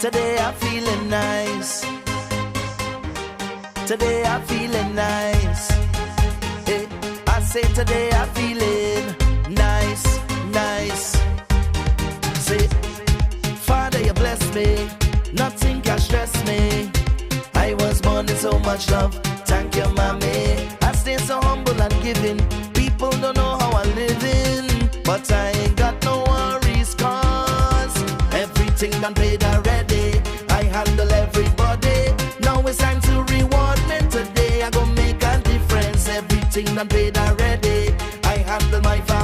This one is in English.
Today I'm feeling nice. Today I'm feeling nice. I say today I'm feeling nice, nice. Say, Father, you bless me. Nothing can stress me. I was born with so much love. Thank you, mommy. I stay so humble and giving. People don't know how I'm living, but I ain't got no worries, cause everything done paid already. I handle everybody. Now it's time to reward me today. I gon' make a difference. Everything done paid already. I handle my family.